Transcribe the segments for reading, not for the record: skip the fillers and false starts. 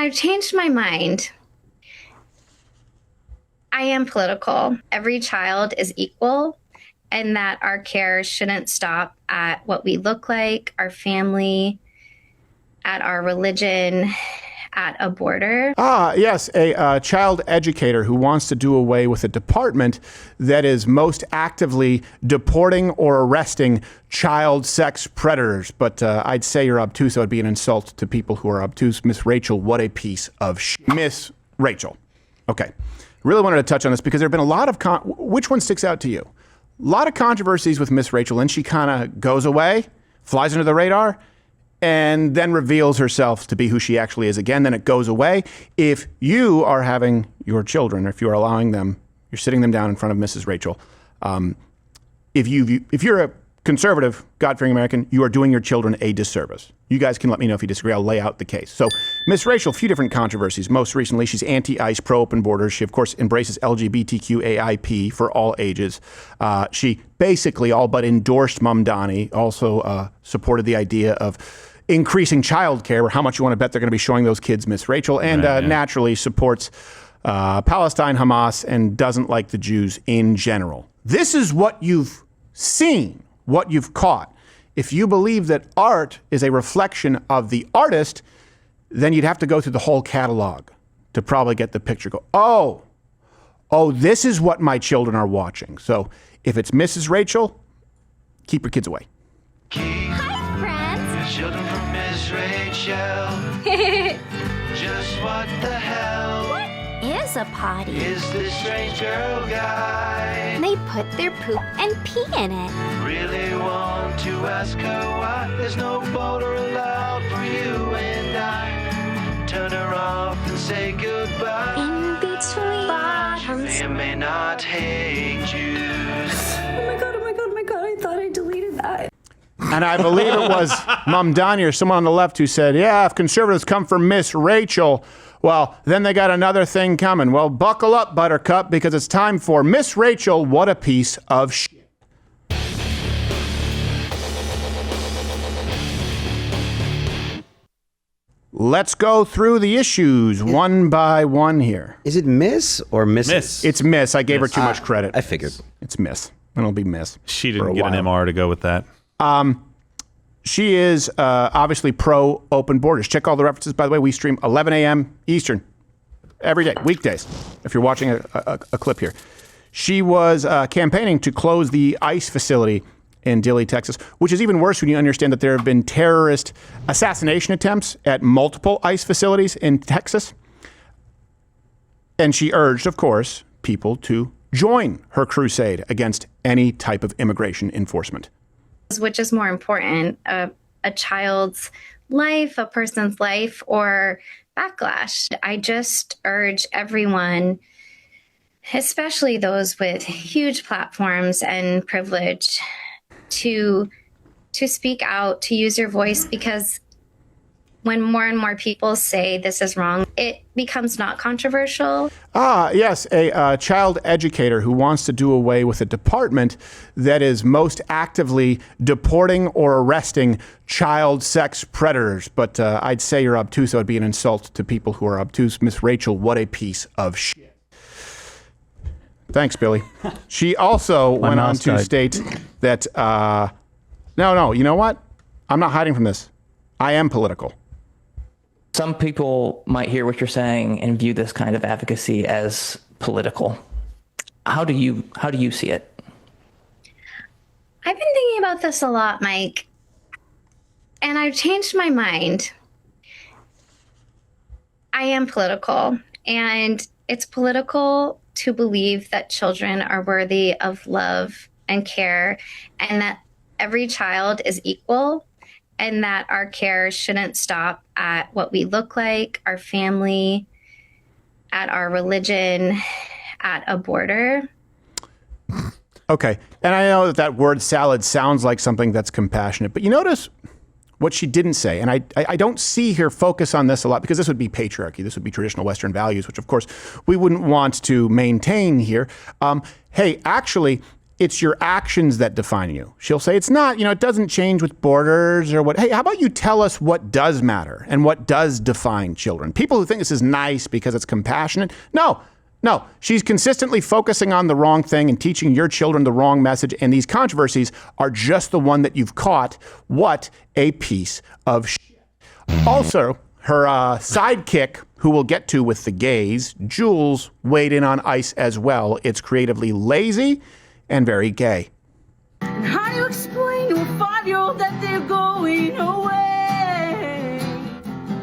I've changed my mind. I am political. Every child is equal, and that our care shouldn't stop at what we look like, our family, at our religion, at a border. Yes, a child educator who wants to do away with a department that is most actively deporting or arresting child sex predators. But I'd say you're obtuse. That would be an insult to people who are obtuse. Miss Rachel, what a piece of Miss Rachel. Okay. Really wanted to touch on this because there have been a lot of, which one sticks out to you? A lot of controversies with Miss Rachel, and she kind of goes away, flies under the radar, and then reveals herself to be who she actually is again. Then it goes away. If you are having your children, or if you're allowing them, you're sitting them down in front of Mrs. Rachel. If you're a conservative, God-fearing American, you are doing your children a disservice. You guys can let me know if you disagree. I'll lay out the case. So Miss Rachel, a few different controversies. Most recently, she's anti-ICE, pro-open borders. She, of course, embraces LGBTQ AIP for all ages. She basically all but endorsed Mamdani, also supported the idea of increasing child care, or how much you want to bet they're going to be showing those kids Miss Rachel, and naturally supports Palestine, Hamas, and doesn't like the Jews in general. This is what you've seen, what you've caught. If you believe that art is a reflection of the artist, then you'd have to go through the whole catalog to probably get the picture. Go, oh, this is what my children are watching. So if it's Mrs. Rachel, keep your kids away. Hi, friends. Children from Miss Rachel. Just what the hell? What is a potty? Is this strange girl guy? They put their poop and pee in it. Really want to ask her why there's no border allowed for you and I. Turn her off and say goodbye. In between bottoms. They may not hate Jews. Oh my God, I thought I deleted that. And I believe it was Mamdani or someone on the left who said, yeah, if conservatives come for Miss Rachel, well, then they got another thing coming. Well, buckle up, Buttercup, because it's time for Miss Rachel, what a piece of shit. Let's go through the issues one by one here. Is it Miss or Mrs.? Miss. It's Miss. I gave her too much credit. I figured. It's Miss. It'll be Miss. She didn't get an MR to go with that. She is obviously pro-open borders. Check all the references. By the way, we stream 11 a.m. Eastern every day, weekdays, if you're watching a clip here. She was campaigning to close the ICE facility in Dilley, Texas, which is even worse when you understand that there have been terrorist assassination attempts at multiple ICE facilities in Texas. And she urged, of course, people to join her crusade against any type of immigration enforcement. Which is more important, a child's life, a person's life, or backlash? I just urge everyone, especially those with huge platforms and privilege, to speak out, to use your voice, because when more and more people say this is wrong, it becomes not controversial. Yes, a child educator who wants to do away with a department that is most actively deporting or arresting child sex predators. But I'd say you're obtuse. That would be an insult to people who are obtuse. Miss Rachel, what a piece of shit. Thanks, Billy. She also went on to state that, no, you know what? I'm not hiding from this. I am political. Some people might hear what you're saying and view this kind of advocacy as political. How do you see it? I've been thinking about this a lot, Mike, and I've changed my mind. I am political, and it's political to believe that children are worthy of love and care, and that every child is equal, and that our care shouldn't stop at what we look like, our family, at our religion, at a border. Okay. And I know that word salad sounds like something that's compassionate, but you notice what she didn't say. And I don't see her focus on this a lot, because this would be patriarchy. This would be traditional Western values, which of course we wouldn't want to maintain here. Hey, actually, it's your actions that define you. She'll say it's not, it doesn't change with borders or what. Hey, how about you tell us what does matter and what does define children? People who think this is nice because it's compassionate. No, she's consistently focusing on the wrong thing and teaching your children the wrong message. And these controversies are just the one that you've caught. What a piece of shit. Also, her sidekick, who we'll get to with the gays, Jules, weighed in on ICE as well. It's creatively lazy and very gay. How do you explain to a 5-year-old that they're going away?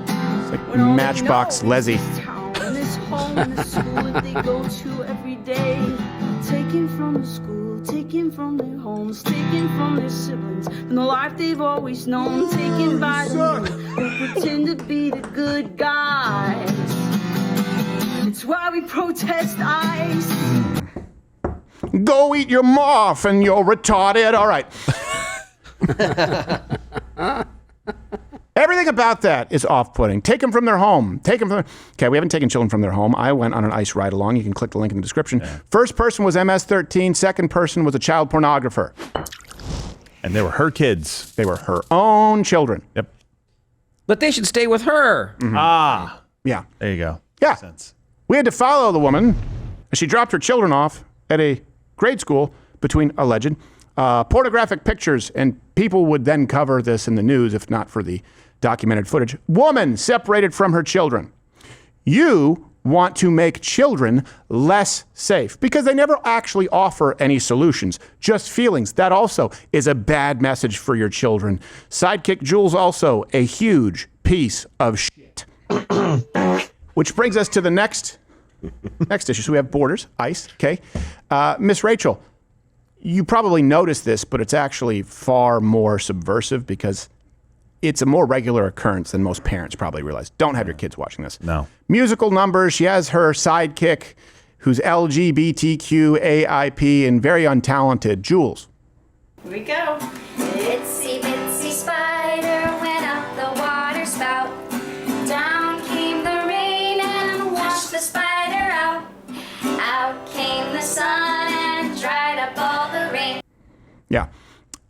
It's like Matchbox Leslie. This home and the school that they go to every day. Taken from the school, taken from their homes, taken from their siblings, from the life they've always known, taken by the who pretend to be the good guys. It's why we protest ICE. Go eat your muffin, you're retarded. All right. Everything about that is off-putting. Take them from their home. Okay, we haven't taken children from their home. I went on an ICE ride along. You can click the link in the description. Yeah. First person was MS-13. Second person was a child pornographer. And they were her kids. They were her own children. Yep. But they should stay with her. Mm-hmm. Ah. Yeah. There you go. Yeah. Makes sense. We had to follow the woman as she dropped her children off at a grade school between alleged pornographic pictures, and people would then cover this in the news if not for the documented footage. Woman separated from her children. You want to make children less safe because they never actually offer any solutions, just feelings. That also is a bad message for your children. Sidekick Jules also a huge piece of shit. Which brings us to the next issue. So we have borders, ICE, okay. Miss Rachel, you probably noticed this, but it's actually far more subversive because it's a more regular occurrence than most parents probably realize. Don't have your kids watching this. No. Musical numbers. She has her sidekick who's LGBTQ, AIP, and very untalented. Jules. Here we go. Itsy bitsy spider went up the water spout. Down came the rain and washed the spider out. Out came the sun and dried up all the rain. Yeah.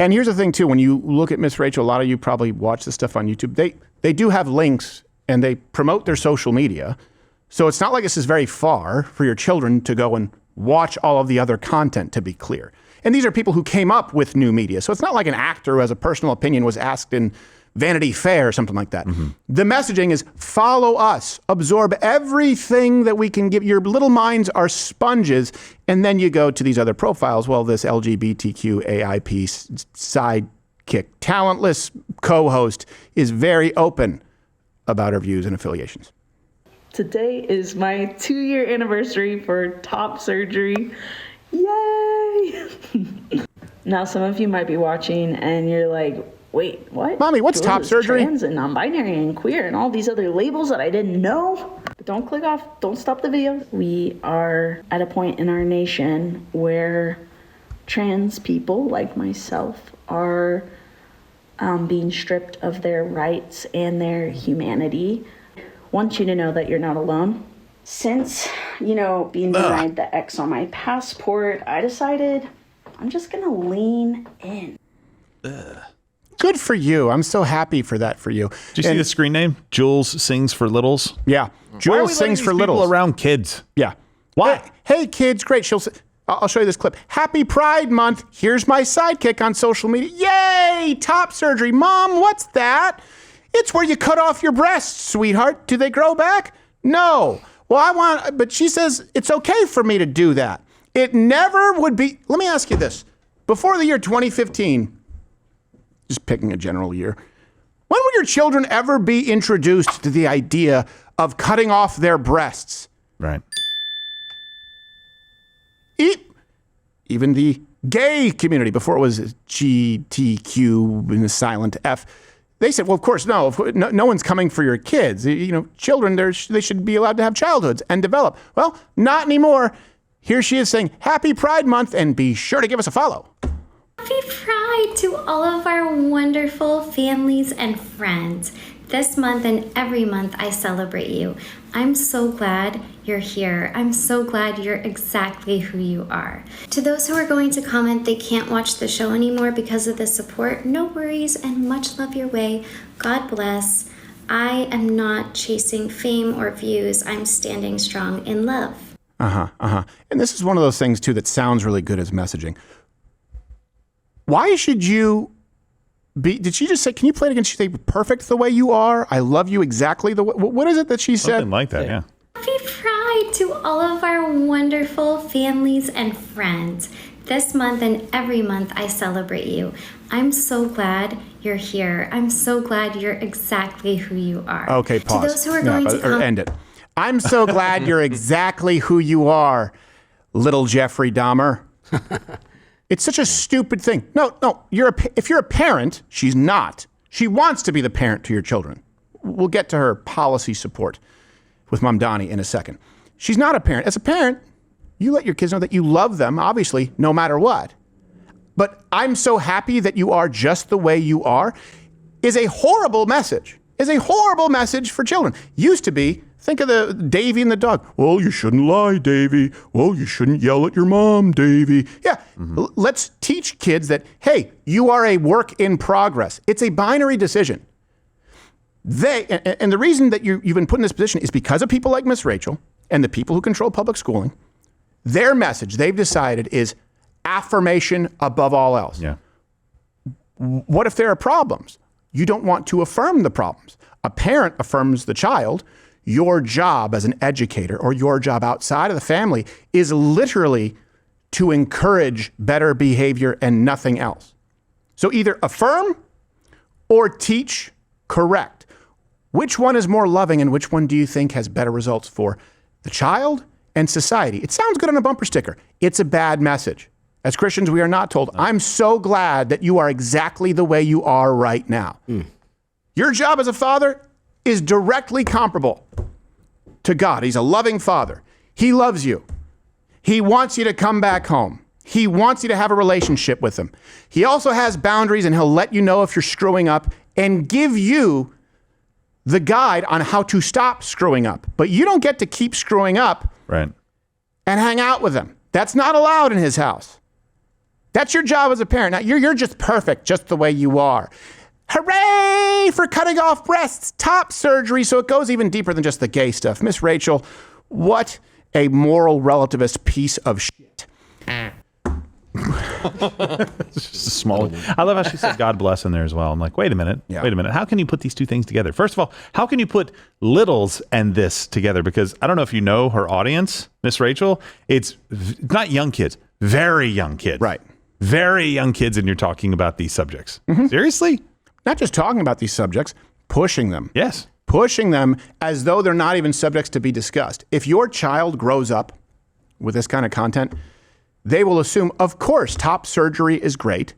And here's the thing, too. When you look at Miss Rachel, a lot of you probably watch this stuff on YouTube. They do have links, and they promote their social media. So it's not like this is very far for your children to go and watch all of the other content, to be clear. And these are people who came up with new media. So it's not like an actor who has a personal opinion was asked in Vanity Fair or something like that. Mm-hmm. The messaging is follow us, absorb everything that we can give. Your little minds are sponges. And then you go to these other profiles. Well, this LGBTQ AIP sidekick, talentless co-host is very open about her views and affiliations. Today is my 2-year anniversary for top surgery. Yay! Now, some of you might be watching and you're like, wait, what? Mommy, what's top surgery? Trans and non-binary and queer and all these other labels that I didn't know. But don't click off. Don't stop the video. We are at a point in our nation where trans people like myself are being stripped of their rights and their humanity. Want you to know that you're not alone. Since, being denied the X on my passport, I decided I'm just going to lean in. Good for you. I'm so happy for that for you. Did you see the screen name? Jules Sings for Littles? Yeah. Jules Sings for Littles. Around kids. Yeah. Why? Hey, kids, great. I'll show you this clip. Happy Pride Month. Here's my sidekick on social media. Yay! Top surgery. Mom, what's that? It's where you cut off your breasts, sweetheart. Do they grow back? No. Well, but she says it's okay for me to do that. It never would be. Let me ask you this. Before the year 2015, just picking a general year, when would your children ever be introduced to the idea of cutting off their breasts? Right. Even the gay community, before it was GTQ and the silent F, they said, well, of course, no one's coming for your kids. Children, they should be allowed to have childhoods and develop. Well, not anymore. Here she is saying, Happy Pride Month, and be sure to give us a follow. Happy Pride to all of our wonderful families and friends. This month and every month, I celebrate you. I'm so glad you're here. I'm so glad you're exactly who you are. To those who are going to comment they can't watch the show anymore because of the support, no worries and much love your way. God bless. I am not chasing fame or views. I'm standing strong in love. And this is one of those things, too, that sounds really good as messaging. Why should you be, did she just say, can you play it again? She say, perfect the way you are. I love you exactly the way, what is it that she said? Something like that, yeah. Happy Pride to all of our wonderful families and friends. This month and every month, I celebrate you. I'm so glad you're here. I'm so glad you're exactly who you are. Okay, pause. To those who are going to end it. I'm so glad you're exactly who you are, little Jeffrey Dahmer. It's such a stupid thing. No, if you're a parent, she's not. She wants to be the parent to your children. We'll get to her policy support with Mamdani in a second. She's not a parent. As a parent, you let your kids know that you love them, obviously, no matter what. But I'm so happy that you are just the way you are is a horrible message. Is a horrible message for children. Used to be, think of the Davy and the dog. Well, you shouldn't lie, Davy. Well, you shouldn't yell at your mom, Davy. Yeah, let's teach kids that, hey, you are a work in progress. It's a binary decision. And the reason that you've been put in this position is because of people like Miss Rachel and the people who control public schooling. Their message, they've decided, is affirmation above all else. Yeah. What if there are problems? You don't want to affirm the problems. A parent affirms the child. Your job as an educator or your job outside of the family is literally to encourage better behavior and nothing else. So either affirm or teach correct. Which one is more loving and which one do you think has better results for the child and society? It sounds good on a bumper sticker. It's a bad message. As Christians, we are not told, I'm so glad that you are exactly the way you are right now. Your job as a father is directly comparable to God. He's a loving father. He loves you. He wants you to come back home. He wants you to have a relationship with him. He also has boundaries, and he'll let you know if you're screwing up and give you the guide on how to stop screwing up. But you don't get to keep screwing up Right. and hang out with him. That's not allowed in his house. That's your job as a parent. Now, you're just perfect, just the way you are. Hooray for cutting off breasts, top surgery. So it goes even deeper than just the gay stuff. Miss Rachel, what a moral relativist piece of shit. It's just a small. I love how she said God bless in there as well. I'm like, wait a minute. How can you put these two things together? First of all, how can you put littles and this together? Because I don't know if you know her audience, Miss Rachel. It's not young kids, very young kids. Right. Very young kids, and you're talking about these subjects. Seriously? Not just talking about these subjects, pushing them. Yes. Pushing them as though they're not even subjects to be discussed. If your child grows up with this kind of content, they will assume, of course, top surgery is great.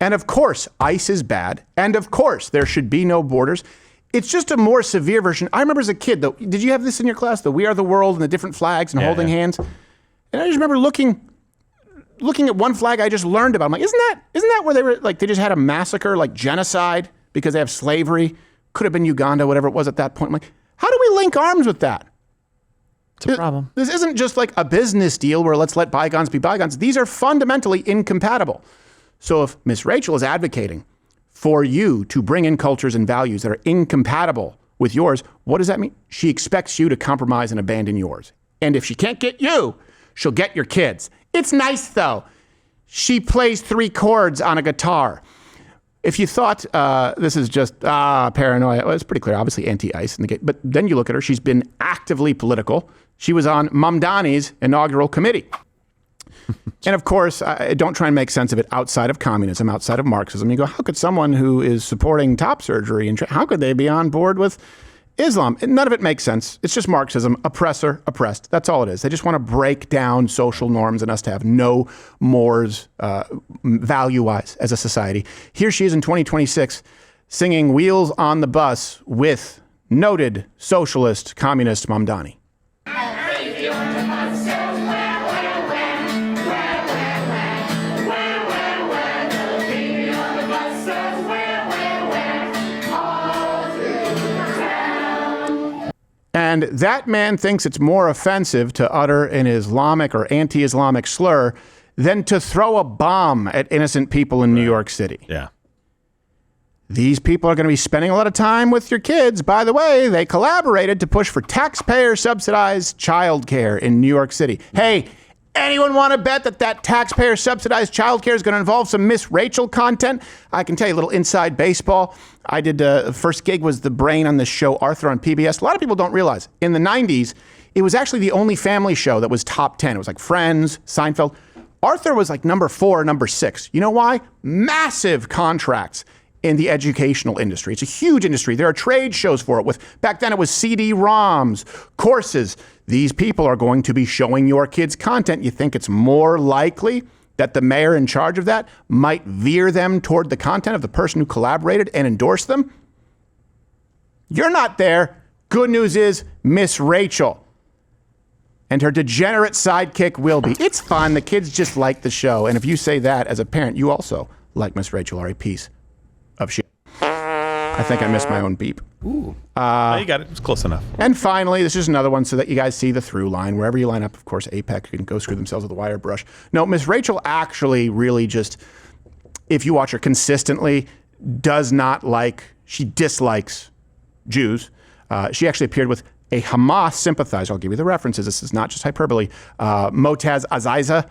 And of course, ICE is bad. And of course, there should be no borders. It's just a more severe version. I remember as a kid, though, did you have this in your class? The We Are the World and the different flags and holding hands? And I just remember looking at one flag I just learned about. I'm like, isn't that where they were, like, they just had a massacre, like genocide, because they have slavery? Could have been Uganda, whatever it was at that point. I'm like, how do we link arms with that? It's a problem. This isn't just like a business deal where let's let bygones be bygones. These are fundamentally incompatible. So if Miss Rachel is advocating for you to bring in cultures and values that are incompatible with yours, what does that mean? She expects you to compromise and abandon yours. And if she can't get you, she'll get your kids. It's nice, though. She plays 3 chords on a guitar. If you thought this is just paranoia, well, it's pretty clear, obviously anti-ICE. But then you look at her, she's been actively political. She was on Mamdani's inaugural committee. And of course, don't try and make sense of it outside of communism, outside of Marxism. You go, how could someone who is supporting top surgery, and how could they be on board with Islam? None of it makes sense. It's just Marxism, oppressor, oppressed. That's all it is. They just want to break down social norms and us to have no mores value-wise as a society. Here she is in 2026 singing Wheels on the Bus with noted socialist, communist Mamdani. And that man thinks it's more offensive to utter an Islamic or anti-Islamic slur than to throw a bomb at innocent people in New York City. Yeah. These people are going to be spending a lot of time with your kids. By the way, they collaborated to push for taxpayer-subsidized childcare in New York City. Hey, anyone want to bet that taxpayer-subsidized childcare is going to involve some Miss Rachel content? I can tell you a little inside baseball. I did, the first gig was the brain on this show, Arthur, on PBS. A lot of people don't realize, in the 90s, it was actually the only family show that was top 10. It was like Friends, Seinfeld. Arthur was like number 4, number 6. You know why? Massive contracts in the educational industry. It's a huge industry. There are trade shows for it. Back then it was CD-ROMs, courses. These people are going to be showing your kids content. You think it's more likely that the mayor in charge of that might veer them toward the content of the person who collaborated and endorsed them? You're not there. Good news is Miss Rachel and her degenerate sidekick will be. It's fun. The kids just like the show. And if you say that as a parent, you also like Miss Rachel are a piece of shit. I think I missed my own beep. Ooh. You got it. It's close enough. And finally, this is another one so that you guys see the through line. Wherever you line up, of course, APEC can go screw themselves with a wire brush. No, Miss Rachel actually really just, if you watch her consistently, she dislikes Jews. She actually appeared with a Hamas sympathizer. I'll give you the references. This is not just hyperbole. Motaz Aziza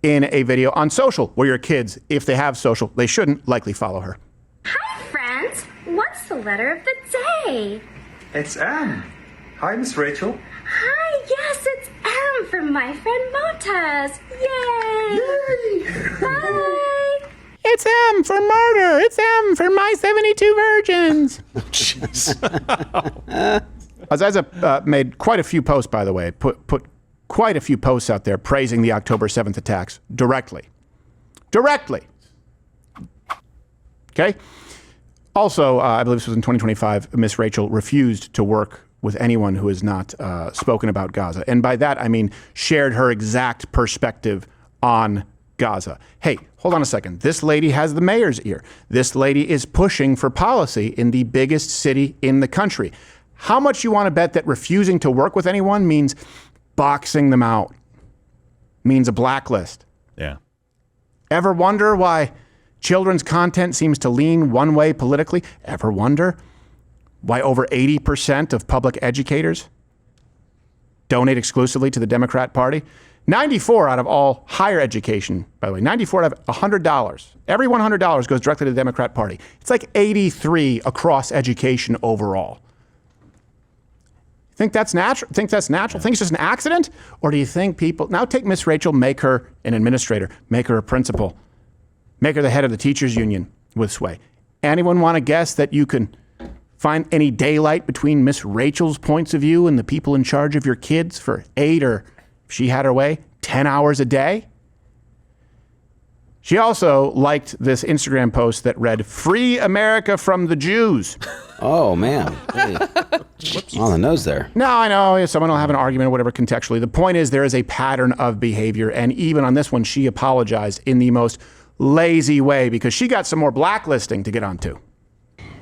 in a video on social where your kids, if they have social, they shouldn't likely follow her. Hi, friends. What's the letter of the day? It's M. Hi, Miss Rachel. Hi, yes, it's M for my friend Motaz. Yay! Yay! Bye! It's M for murder. It's M for my 72 virgins. Aziza made quite a few posts, by the way, put quite a few posts out there praising the October 7th attacks directly. Okay? Also, I believe this was in 2025, Miss Rachel refused to work with anyone who has not spoken about Gaza. And by that, I mean shared her exact perspective on Gaza. Hey, hold on a second. This lady has the mayor's ear. This lady is pushing for policy in the biggest city in the country. How much you want to bet that refusing to work with anyone means boxing them out, means a blacklist? Yeah. Ever wonder why children's content seems to lean one way politically? Ever wonder why over 80% of public educators donate exclusively to the Democrat Party? 94 out of all higher education, by the way, 94 out of $100. Every $100 goes directly to the Democrat Party. It's like 83 across education overall. Think that's natural? Think it's just an accident? Or do you think people, now take Miss Rachel, make her an administrator, make her a principal, make her the head of the teachers union with sway. Anyone want to guess that you can find any daylight between Miss Rachel's points of view and the people in charge of your kids for 8 or, if she had her way, 10 hours a day? She also liked this Instagram post that read, "Free America from the Jews." Oh, man. Hey. On the nose there. No, I know. Someone will have an argument or whatever contextually. The point is there is a pattern of behavior. And even on this one, she apologized in the most lazy way because she got some more blacklisting to get onto.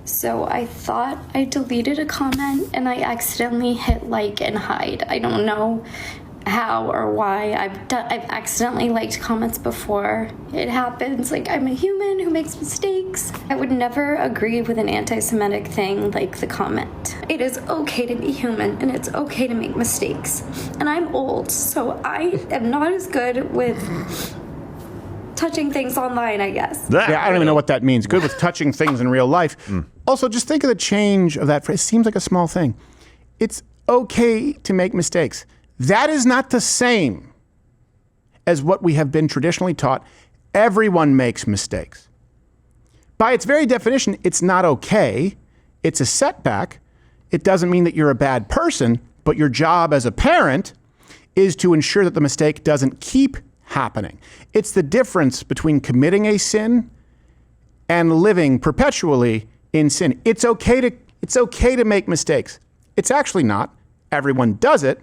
So I thought I deleted a comment and I accidentally hit like and hide. I don't know how or why. I've accidentally liked comments before it happens. Like, I'm a human who makes mistakes. I would never agree with an anti-Semitic thing like the comment. It is okay to be human and it's okay to make mistakes. And I'm old, so I am not as good with touching things online, I guess. Yeah, I don't even know what that means. Good with touching things in real life. Also, just think of the change of that phrase. It seems like a small thing. It's okay to make mistakes. That is not the same as what we have been traditionally taught. Everyone makes mistakes. By its very definition, it's not okay. It's a setback. It doesn't mean that you're a bad person, but your job as a parent is to ensure that the mistake doesn't keep happening. It's the difference between committing a sin and living perpetually in sin. It's okay to make mistakes. It's actually not. Everyone does it.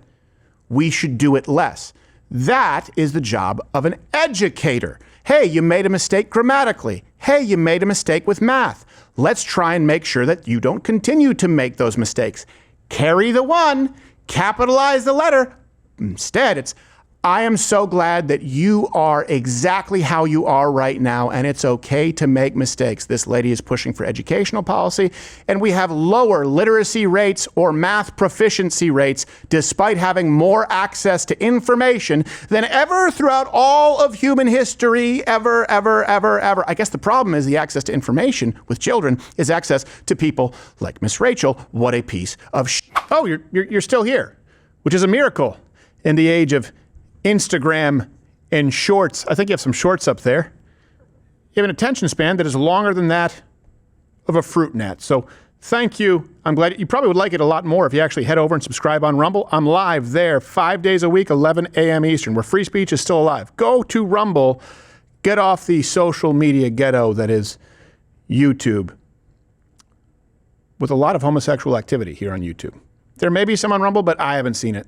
We should do it less. That is the job of an educator. Hey, you made a mistake grammatically. Hey, you made a mistake with math. Let's try and make sure that you don't continue to make those mistakes. Carry the one, capitalize the letter. Instead, it's, I am so glad that you are exactly how you are right now, and it's okay to make mistakes. This lady is pushing for educational policy, and we have lower literacy rates or math proficiency rates despite having more access to information than ever throughout all of human history, ever. I guess the problem is the access to information with children is access to people like Miss Rachel. What a piece of Oh, you're still here, which is a miracle in the age of Instagram and shorts. I think you have some shorts up there. You have an attention span that is longer than that of a fruit gnat. So thank you. I'm glad you probably would like it a lot more if you actually head over and subscribe on Rumble. I'm live there 5 days a week, 11 a.m. Eastern, where free speech is still alive. Go to Rumble. Get off the social media ghetto that is YouTube, with a lot of homosexual activity here on YouTube. There may be some on Rumble, but I haven't seen it.